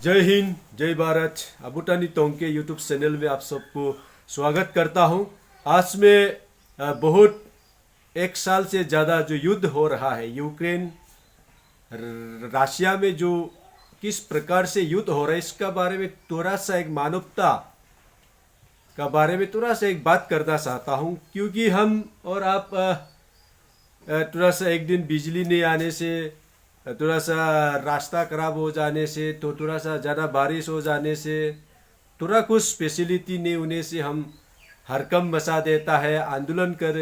जय हिंद, जय भारत। अबुटानी टोंग के यूट्यूब चैनल में आप सबको स्वागत करता हूं। आज में बहुत एक साल से ज़्यादा जो युद्ध हो रहा है यूक्रेन रशिया में, जो किस प्रकार से युद्ध हो रहा है इसका बारे में थोड़ा सा एक मानवता का बारे में थोड़ा सा एक बात करना चाहता हूं। क्योंकि हम और आप थोड़ा सा एक दिन बिजली नहीं आने से, थोड़ा सा रास्ता खराब हो जाने से, तो थोड़ा सा ज़्यादा बारिश हो जाने से, थोड़ा कुछ फैसिलिटी नहीं होने से हम हड़कंप मचा देता है, आंदोलन कर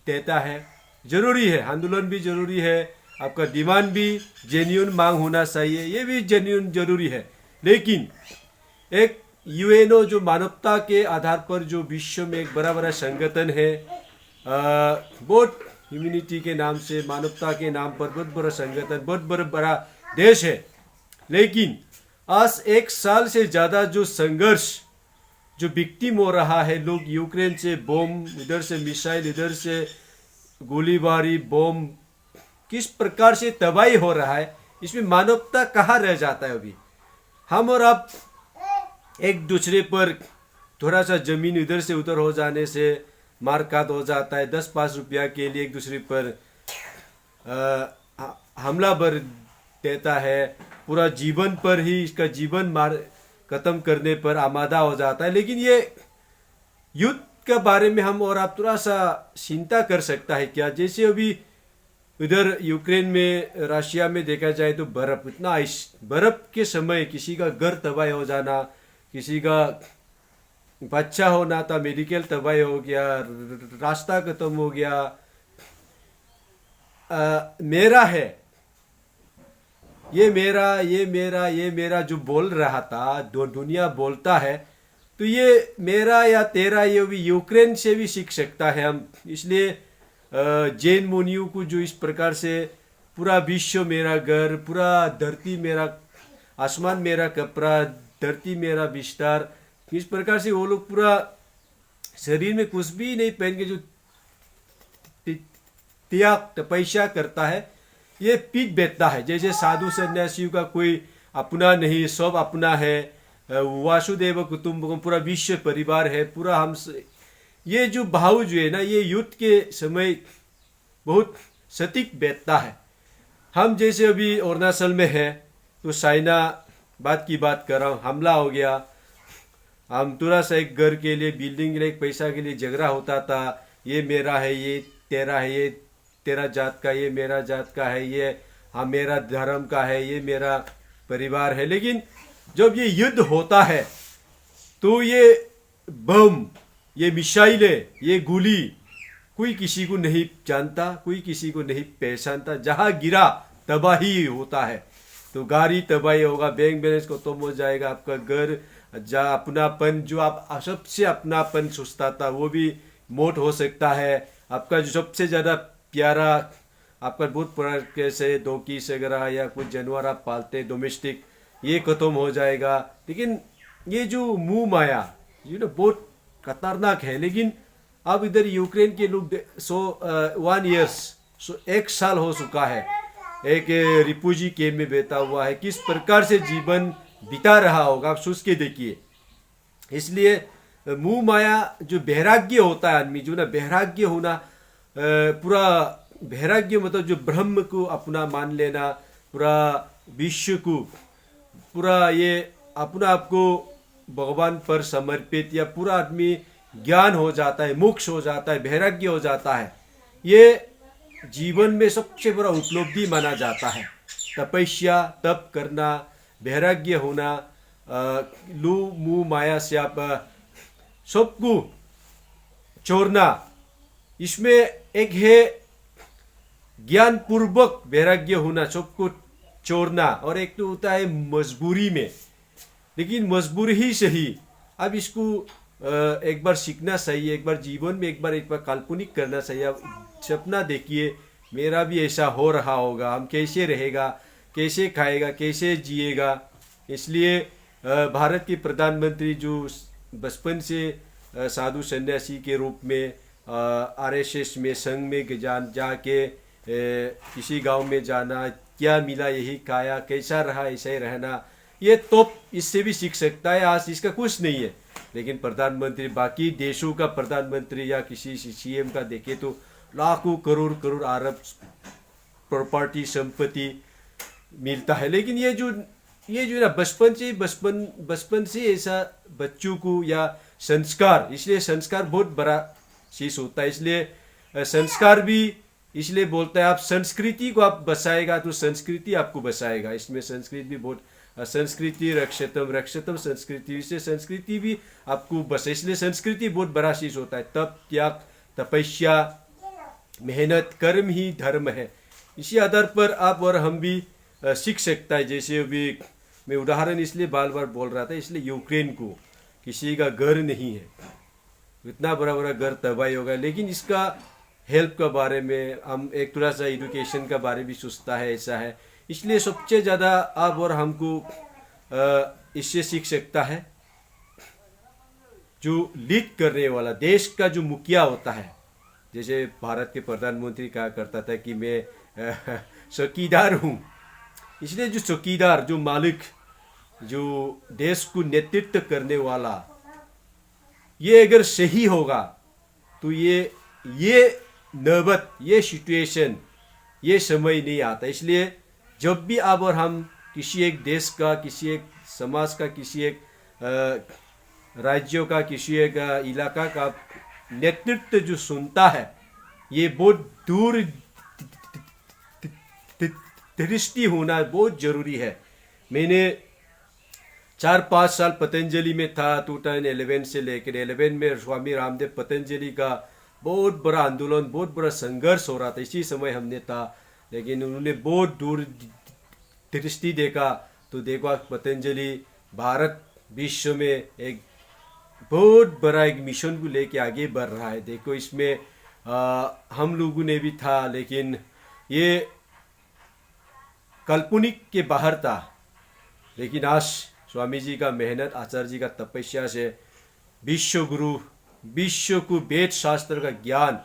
देता है। ज़रूरी है, आंदोलन भी ज़रूरी है, आपका डिमांड भी जेन्युइन मांग होना चाहिए, ये भी जेन्युइन ज़रूरी है। लेकिन एक यूएनओ जो मानवता के आधार पर जो विश्व में एक बड़ा बड़ा संगठन है, बहुत ह्यूमैनिटी के नाम से, मानवता के नाम पर बहुत बड़ा संगठन, बहुत बड़ा देश है। लेकिन आज एक साल से ज़्यादा जो संघर्ष, जो विक्टिम हो रहा है, लोग यूक्रेन से बम, इधर से मिसाइल, इधर से गोलीबारी, बम, किस प्रकार से तबाही हो रहा है, इसमें मानवता कहाँ रह जाता है। अभी हम और आप एक दूसरे पर थोड़ा सा ज़मीन इधर से उधर हो जाने से मारकाट हो जाता है, 10-5 रुपया के लिए एक दूसरे पर हमला भर देता है, पूरा जीवन पर ही इसका जीवन मार खत्म करने पर आमादा हो जाता है। लेकिन ये युद्ध के बारे में हम और आप थोड़ा सा चिंता कर सकता है क्या? जैसे अभी इधर यूक्रेन में, रशिया में देखा जाए तो बर्फ, इतना आइस, बर्फ के समय किसी का घर तबाह हो जाना, किसी का बच्चा होना था, मेडिकल तबाही हो गया, रास्ता खत्म हो गया। मेरा है, ये मेरा, ये मेरा, ये मेरा जो बोल रहा था, दुनिया बोलता है, तो ये मेरा या तेरा ये भी यूक्रेन से भी सीख सकता है हम। इसलिए जैन मुनियों को जो इस प्रकार से पूरा विश्व मेरा घर, पूरा धरती मेरा, आसमान मेरा कपड़ा, धरती मेरा बिस्तर, इस प्रकार से वो लोग पूरा शरीर में कुछ भी नहीं पहन के जो त्याग तपस्या करता है, ये पीठ बेचता है। जैसे साधु सन्यासियों का कोई अपना नहीं, सब अपना है, वासुदेव कुटुंबकम, पूरा विश्व परिवार है, पूरा हम। ये जो भाव जो है ना, ये युद्ध के समय बहुत सटीक बैठता है। हम जैसे अभी अरुणाचल में है, तो चाइना बात की बात कर रहा हूँ, हमला हो गया, हम थोड़ा सा एक घर के लिए, बिल्डिंग के लिए, एक पैसा के लिए झगड़ा होता था, ये मेरा है, ये तेरा है, ये तेरा जात का, ये मेरा जात का है, ये हाँ मेरा धर्म का है, ये मेरा परिवार है। लेकिन जब ये युद्ध होता है तो ये बम, ये मिसाइलें, ये गोली, कोई किसी को नहीं जानता, कोई किसी को नहीं पहचानता। जहाँ गिरा तबाही होता है, तो गाड़ी तबाही होगा, बैंक बैलेंस खत्म हो जाएगा, आपका घर, जहाँ अपनापन, जो आप सबसे अपनापन सोचता था, वो भी मौत हो सकता है। आपका जो सबसे ज़्यादा प्यारा, आपका बहुत पुराना कैसे डॉगी वगैरह या कुछ जानवर आप पालते डोमेस्टिक, ये खत्म हो जाएगा। लेकिन ये जो मुंह माया, ये ना बहुत खतरनाक है। लेकिन अब इधर यूक्रेन के लोग 1 ईयर्स, 1 साल हो चुका है, एक रिफ्यूजी कैंप में बैठा हुआ है, किस प्रकार से जीवन बिता रहा होगा, आप सोच के देखिए। इसलिए मुंह माया, जो वैराग्य होता है आदमी, जो ना वैराग्य होना, पूरा वैराग्य मतलब जो ब्रह्म को अपना मान लेना, पूरा विश्व को, पूरा ये अपना आपको भगवान पर समर्पित, या पूरा आदमी ज्ञान हो जाता है, मोक्ष हो जाता है, वैराग्य हो जाता है, ये जीवन में सबसे बड़ा उपलब्धि माना जाता है। तपस्या, तप करना, वैराग्य होना, लू मुंह माया से आप सबको छोड़ना, इसमें एक है ज्ञान पूर्वक वैराग्य होना, सबको छोड़ना, और एक तो होता है मजबूरी में। लेकिन मजबूरी ही सही, अब इसको एक बार सीखना चाहिए, एक बार जीवन में एक बार काल्पनिक करना चाहिए। अब सपना देखिए, मेरा भी ऐसा हो रहा होगा, हम कैसे रहेगा, कैसे खाएगा, कैसे जिएगा। इसलिए भारत के प्रधानमंत्री जो बचपन से साधु सन्यासी के रूप में आरएसएस में, संघ में जाके किसी गांव में जाना, क्या मिला यही खाया, कैसा रहा ऐसे ही रहना, ये तो इससे भी सीख सकता है, आज इसका कुछ नहीं है। लेकिन प्रधानमंत्री, बाकी देशों का प्रधानमंत्री या किसी सीएम का देखे तो लाखों करोड़ करोड़ अरब प्रॉपर्टी संपत्ति मिलता है। लेकिन ये जो ना बचपन से ऐसा बच्चों को या संस्कार, इसलिए संस्कार बहुत बड़ा चीज होता है। इसलिए संस्कार भी इसलिए बोलता है, आप संस्कृति को आप बसाएगा तो संस्कृति आपको बसाएगा। इसमें संस्कृति भी बहुत, संस्कृति रक्षतम संस्कृति से संस्कृति भी आपको बसे, इसलिए संस्कृति बहुत बड़ा चीज होता है। तप, त्याग, तपस्या, मेहनत, कर्म ही धर्म है। इसी आधार पर आप और हम भी सीख सकता है। जैसे अभी मैं उदाहरण इसलिए बार बार बोल रहा था, इसलिए यूक्रेन को किसी का घर नहीं है, इतना बड़ा बड़ा घर तबाही होगा, लेकिन इसका हेल्प के बारे में हम एक थोड़ा सा एजुकेशन का बारे भी सोचता है, ऐसा है। इसलिए सबसे ज़्यादा आप और हमको इससे सीख सकता है जो लीड करने वाला देश का जो मुखिया होता है। जैसे भारत के प्रधानमंत्री कहा करता था कि मैं चौकीदार हूँ, इसलिए जो चौकीदार, जो मालिक, जो देश को नेतृत्व करने वाला, ये अगर सही होगा तो ये नौबत, ये सिचुएशन, ये समय नहीं आता। इसलिए जब भी आप और हम किसी एक देश का, किसी एक समाज का, किसी एक राज्यों का, किसी एक इलाका का नेतृत्व जो सुनता है, ये बहुत दूर दृष्टि होना बहुत जरूरी है। मैंने 4-5 साल पतंजलि में था, 2011 से लेकर 11 में स्वामी रामदेव पतंजलि का बहुत बड़ा आंदोलन, बहुत बड़ा संघर्ष हो रहा था, इसी समय हमने था। लेकिन उन्होंने बहुत दूर दृष्टि देखा, तो देखो पतंजलि भारत विश्व में एक बहुत बड़ा एक मिशन को लेके आगे बढ़ रहा है। देखो इसमें हम लोगों ने भी था, लेकिन ये काल्पनिक के बाहर था। लेकिन आज स्वामी जी का मेहनत, आचार्य जी का तपस्या से विश्व गुरु, विश्व को वेद शास्त्र का ज्ञान,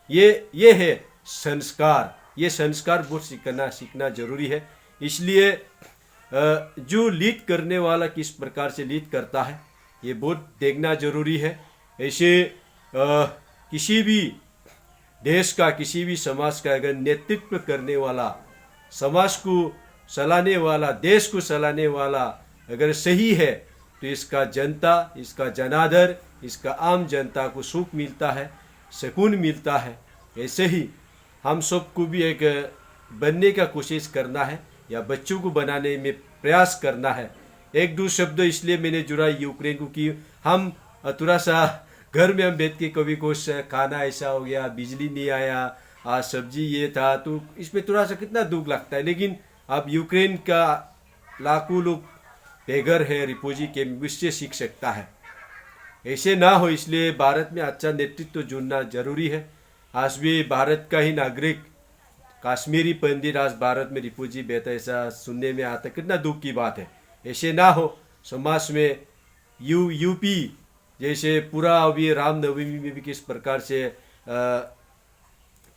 ये है संस्कार। ये संस्कार बहुत सीखना जरूरी है। इसलिए जो लीड करने वाला किस प्रकार से लीड करता है, ये बहुत देखना जरूरी है। ऐसे किसी भी देश का, किसी भी समाज का अगर नेतृत्व करने वाला, समाज को चलाने वाला, देश को चलाने वाला अगर सही है, तो इसका जनता, इसका जनादर, इसका आम जनता को सुख मिलता है, सुकून मिलता है। ऐसे ही हम सबको भी एक बनने का कोशिश करना है, या बच्चों को बनाने में प्रयास करना है। एक दो शब्द इसलिए मैंने जुड़ा यूक्रेन को कि हम थोड़ा सा घर में हम बैठ के कभी कुछ खाना ऐसा हो गया, बिजली नहीं आया, आज सब्जी ये था, तो इसमें थोड़ा सा कितना दुख लगता है। लेकिन अब यूक्रेन का लाखों लोग बेघर है, रिफ्यूजी कैंप, इससे सीख सकता है। ऐसे ना हो, इसलिए भारत में अच्छा नेतृत्व जुड़ना जरूरी है। आज भी भारत का ही नागरिक, कश्मीरी पंडित आज भारत में रिफ्यूजी बैठा, ऐसा सुनने में आता, कितना दुख की बात है। ऐसे ना हो। समाज में यूपी जैसे पूरा अभी रामनवमी में भी किस प्रकार से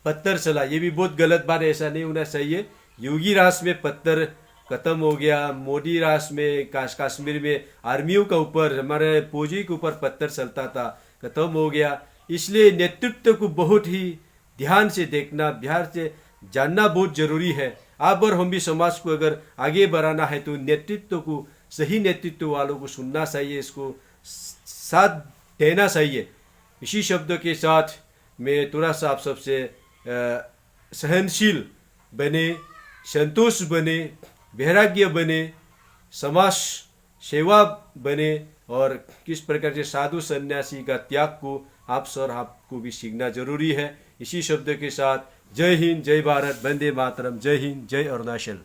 पत्थर चला, ये भी बहुत गलत बात है, ऐसा नहीं होना चाहिए। योगी राज में पत्थर खत्म हो गया, मोदी राज में कश्मीर में आर्मियों के ऊपर, हमारे फौजी के ऊपर पत्थर चलता था, खत्म हो गया। इसलिए नेतृत्व को बहुत ही ध्यान से देखना, बिहार से जानना बहुत जरूरी है। आप और हम भी समाज को अगर आगे बढ़ाना है तो नेतृत्व को, सही नेतृत्व वालों को सुनना चाहिए, इसको साथ देना चाहिए। इसी शब्दों के साथ मैं थोड़ा सा आप सबसे सहनशील बने, संतोष बने, वैराग्य बने, समाज सेवा बने, और किस प्रकार से साधु सन्यासी का त्याग को आप सर आपको भी सीखना जरूरी है। इसी शब्द के साथ जय हिंद, जय भारत, वंदे मातरम, जय हिंद, जय अरुणाचल।